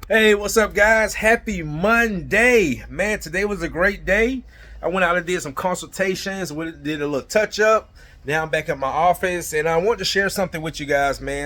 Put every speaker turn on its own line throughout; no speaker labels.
Hey, what's up, guys? Happy Monday. Man, today was a great day. I went out and did some consultations, did a little touch up. Now I'm back at my office, and I want to share something with you guys, man.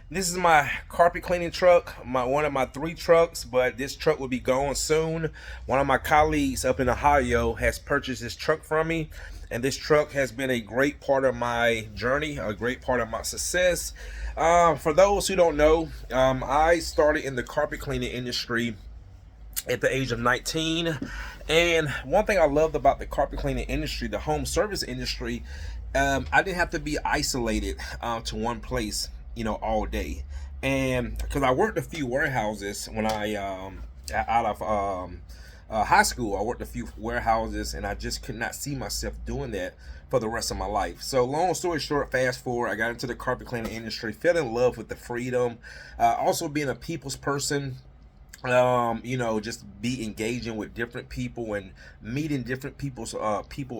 This is my carpet cleaning truck, one of my three trucks, but this truck will be gone soon. One of my colleagues up in Ohio has purchased this truck from me, and this truck has been a great part of my journey, a great part of my success. For those who don't know, I started in the carpet cleaning industry at the age of 19. And one thing I loved about the carpet cleaning industry, the home service industry, I didn't have to be isolated to one place, all day. And because I worked a few warehouses when I out of high school, I worked a few warehouses, and I just could not see myself doing that for the rest of my life. So, long story short, fast forward, I got into the carpet cleaning industry, fell in love with the freedom, also being a people's person. Just be engaging with different people and meeting different people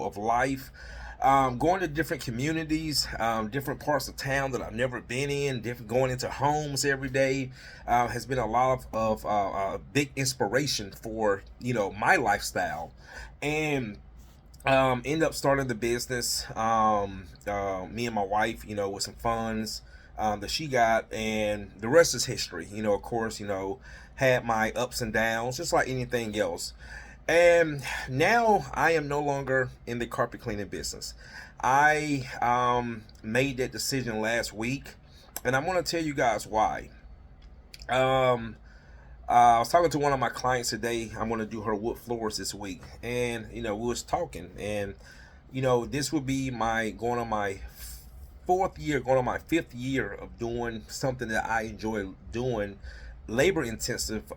of life. Going to different communities, different parts of town that I've never been in, going into homes every day, has been a lot of big inspiration for my lifestyle, and end up starting the business. Me and my wife, with some funds that she got, and the rest is history. Of course, had my ups and downs, just like anything else. And now I am no longer in the carpet cleaning business. I made that decision last week, and I'm going to tell you guys why. Um, I was talking to one of my clients today. I'm going to do her wood floors this week, and we was talking, and this would be my going on my fourth year, going on my fifth year of doing something that I enjoy doing, labor intensive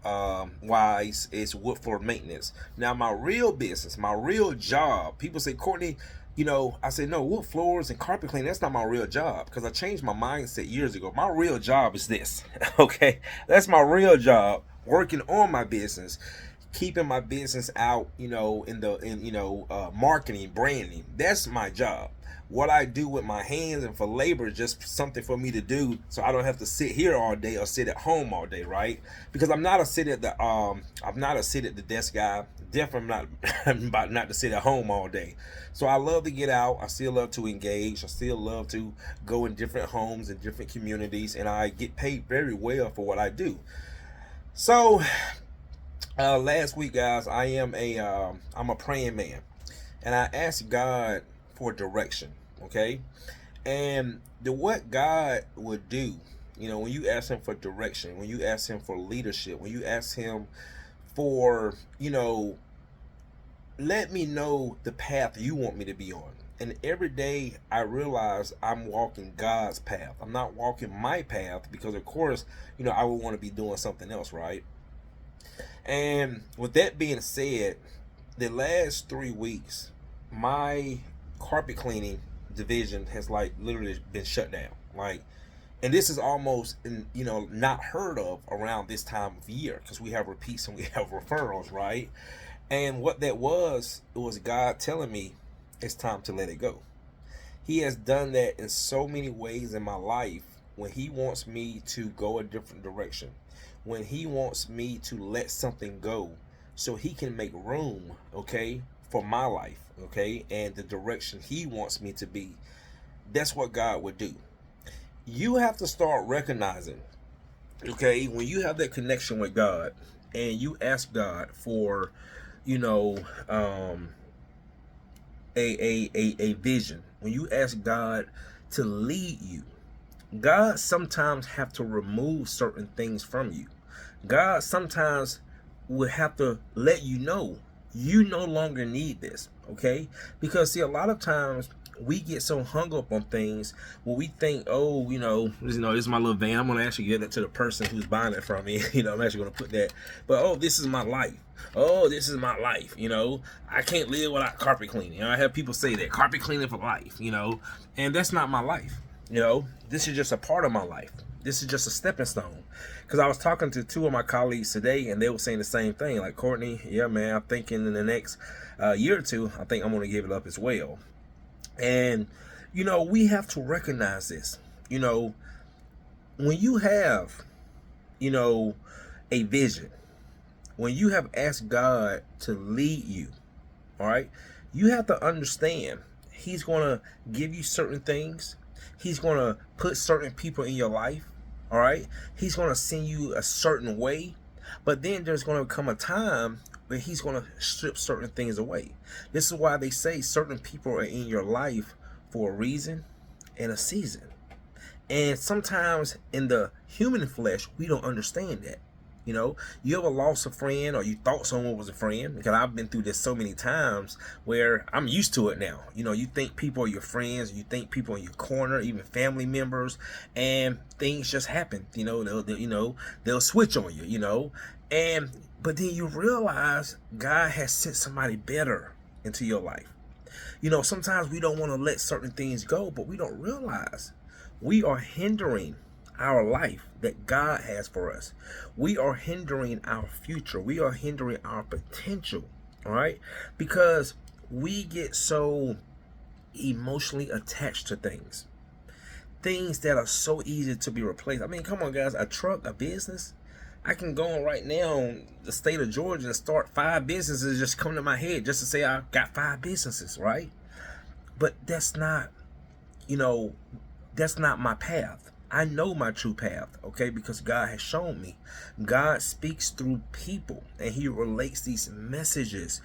wise, is wood floor maintenance. Now, my real business, my real job, people say, Courtney, I say, no, wood floors and carpet cleaning, that's not my real job, because I changed my mindset years ago. My real job is this. Okay, that's my real job, working on my business, keeping my business out, in marketing, branding. That's my job. What I do with my hands and for labor is just something for me to do, so I don't have to sit here all day or sit at home all day, right? Because I'm not a sit at the desk guy. Definitely not about not to sit at home all day. So I love to get out. I still love to engage. I still love to go in different homes and different communities, and I get paid very well for what I do. So last week, guys, I'm a praying man, and I asked God for direction. Okay, and what God would do, when you ask Him for direction, when you ask Him for leadership, when you ask Him for, let me know the path you want me to be on. And every day I realize I'm walking God's path. I'm not walking my path, because of course, I would want to be doing something else, right? And with that being said, the last 3 weeks, my carpet cleaning division has like literally been shut down. Like, and this is almost not heard of around this time of year, because we have repeats and we have referrals, right? And what that was, it was God telling me it's time to let it go. He has done that in so many ways in my life, when He wants me to go a different direction, when He wants me to let something go so He can make room, okay, for my life, okay, and the direction He wants me to be. That's what God would do. You have to start recognizing, okay, when you have that connection with God and you ask God for, you know, um, a vision, when you ask God to lead you, God sometimes have to remove certain things from you. God sometimes will have to let you know you no longer need this, okay? Because see, a lot of times we get so hung up on things when we think, oh, this is my little van. I'm gonna actually give that to the person who's buying it from me. I'm actually gonna put that. But oh, this is my life. Oh, this is my life. I can't live without carpet cleaning. I have people say that carpet cleaning for life. And that's not my life. This is just a part of my life. This is just a stepping stone. Because I was talking to two of my colleagues today, and they were saying the same thing. Like, Courtney, yeah, man, I'm thinking in the next year or two, I think I'm going to give it up as well. And, we have to recognize this. When you have, you know, a vision. When you have asked God to lead you, all right, you have to understand He's going to give you certain things. He's going to put certain people in your life, all right? He's going to send you a certain way, but then there's going to come a time where He's going to strip certain things away. This is why they say certain people are in your life for a reason and a season. And sometimes in the human flesh, we don't understand that. You know, you ever lost a friend or you thought someone was a friend? Because I've been through this so many times where I'm used to it now. You know, you think people are your friends, you think people in your corner, even family members, and things just happen. You know, they'll switch on you, you know. But then you realize God has sent somebody better into your life. You know, sometimes we don't want to let certain things go, but we don't realize we are hindering our life that God has for us. We are hindering our future. We are hindering our potential, all right? Because we get so emotionally attached to things that are so easy to be replaced. I mean, come on, guys, a truck, a business. I can go on right now in the state of Georgia and start 5 businesses just come to my head just to say I got 5 businesses, right? But that's not, that's not my path. I know my true path, okay, because God has shown me. God speaks through people, and He relates these messages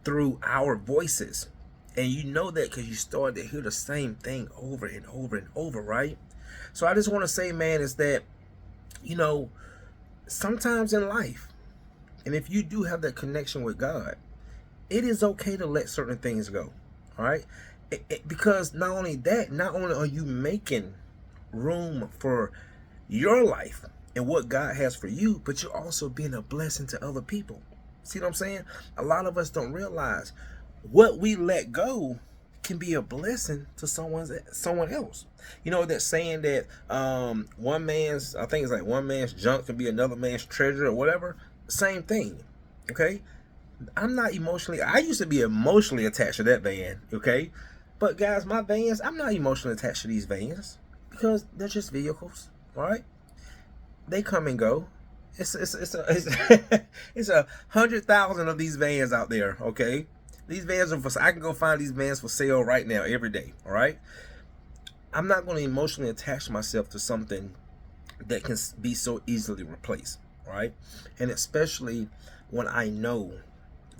through our voices. And you know that because you start to hear the same thing over and over and over, right? So I just want to say, man, is that, sometimes in life, and if you do have that connection with God, it is okay to let certain things go, all right? Because not only are you making room for your life and what God has for you, but you're also being a blessing to other people. See what I'm saying? A lot of us don't realize what we let go can be a blessing to someone else. You know that saying that one man's junk can be another man's treasure or whatever. Same thing. Okay? I used to be emotionally attached to that van, okay? But guys, my vans, I'm not emotionally attached to these vans because they're just vehicles, all right? They come and go. It's 100,000 of these vans out there, okay? These vans are I can go find these vans for sale right now every day, all right? I'm not going to emotionally attach myself to something that can be so easily replaced, all right? And especially when I know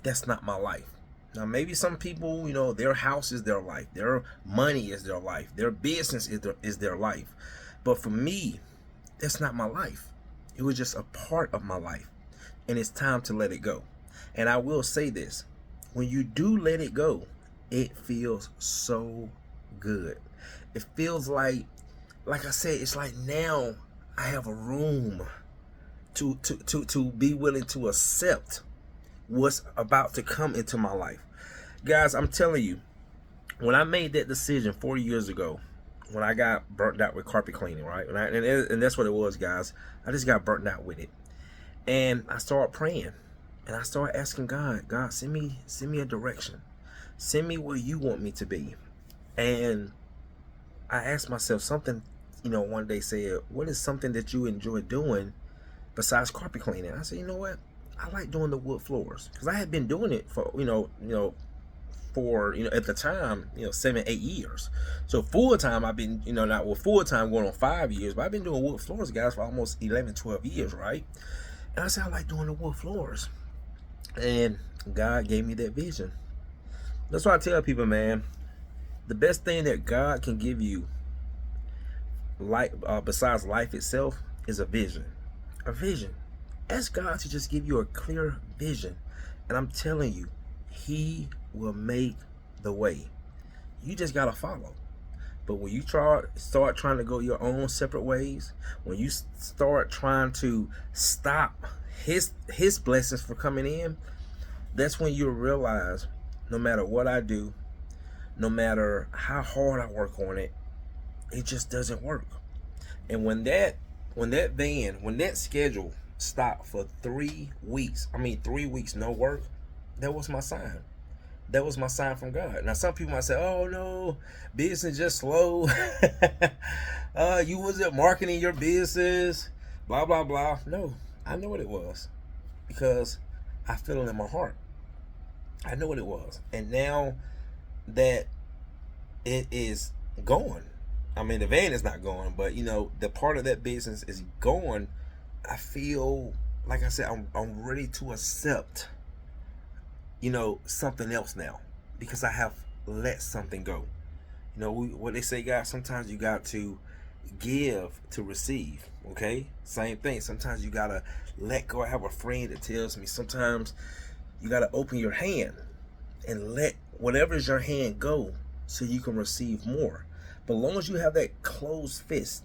that's not my life. Now, maybe some people, their house is their life. Their money is their life. Their business is their life. But for me, that's not my life. It was just a part of my life. And it's time to let it go. And I will say this. When you do let it go, it feels so good. It feels like I said, it's like now I have a room to be willing to accept what's about to come into my life. Guys, I'm telling you, when I made that decision 4 years ago, when I got burnt out with carpet cleaning, right? And that's what it was, guys. I just got burnt out with it. And I started praying. And I started asking God, send me a direction. Send me where you want me to be. And I asked myself something, one day said, what is something that you enjoy doing besides carpet cleaning? I said, you know what? I like doing the wood floors because I had been doing it for, at the time, 7-8 years. So full time, I've been, full time going on 5 years, but I've been doing wood floors, guys, for almost 11-12 years, right? And I said, I like doing the wood floors. And God gave me that vision. That's why I tell people, man, the best thing that God can give you, besides life itself, is a vision. A vision. Ask God to just give you a clear vision. And I'm telling you, He will make the way. You just got to follow. But when you start trying to go your own separate ways, when you start trying to stop His blessings from coming in, that's when you realize no matter what I do, no matter how hard I work on it, it just doesn't work. And when that schedule stopped for 3 weeks, 3 weeks no work, that was my sign. That was my sign from God. Now some people might say, oh no, business just slow. You wasn't marketing your business, blah blah blah. No, I know what it was because I feel it in my heart. I know what it was. And now that it is going, I mean, the van is not going, but you know, the part of that business is going. I feel, like I said, I'm ready to accept, you know, something else now because I have let something go. You know, what they say, guys, sometimes you got to give to receive. Okay, same thing. Sometimes you gotta let go. I have a friend that tells me sometimes you gotta open your hand and let whatever is your hand go so you can receive more. But as long as you have that closed fist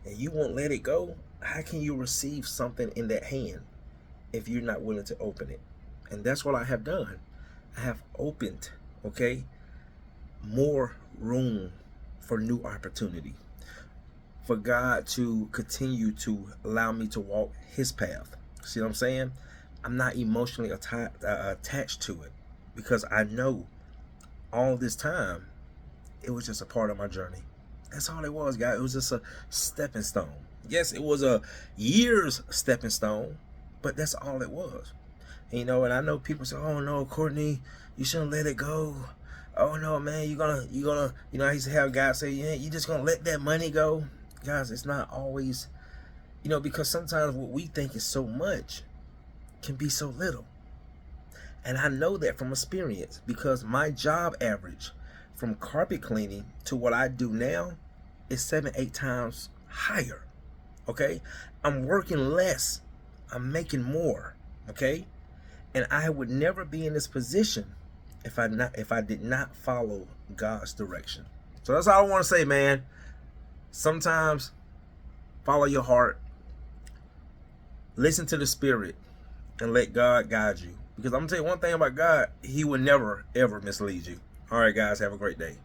and you won't let it go, how can you receive something in that hand if you're not willing to open it? And that's what I have done. I have opened, okay, more room for new opportunity, for God to continue to allow me to walk his path. See what I'm saying? I'm not emotionally attached to it because I know all this time it was just a part of my journey. That's all it was, guys. It was just a stepping stone. Yes, it was a year's stepping stone, but that's all it was. And, you know, and I know people say, "Oh no, Courtney, you shouldn't let it go. Oh no, man, you're gonna, you know," I used to have guys say, "Yeah, you just gonna let that money go." Guys, it's not always, you know, because sometimes what we think is so much can be so little. And I know that from experience because my job average from carpet cleaning to what I do now is 7-8 times higher. Okay, I'm working less, I'm making more. Okay, and I would never be in this position if I did not follow God's direction. So that's all I want to say, man. Sometimes follow your heart, listen to the Spirit, and let God guide you. Because I'm gonna tell you one thing about God, he will never ever mislead you. All right, guys, have a great day.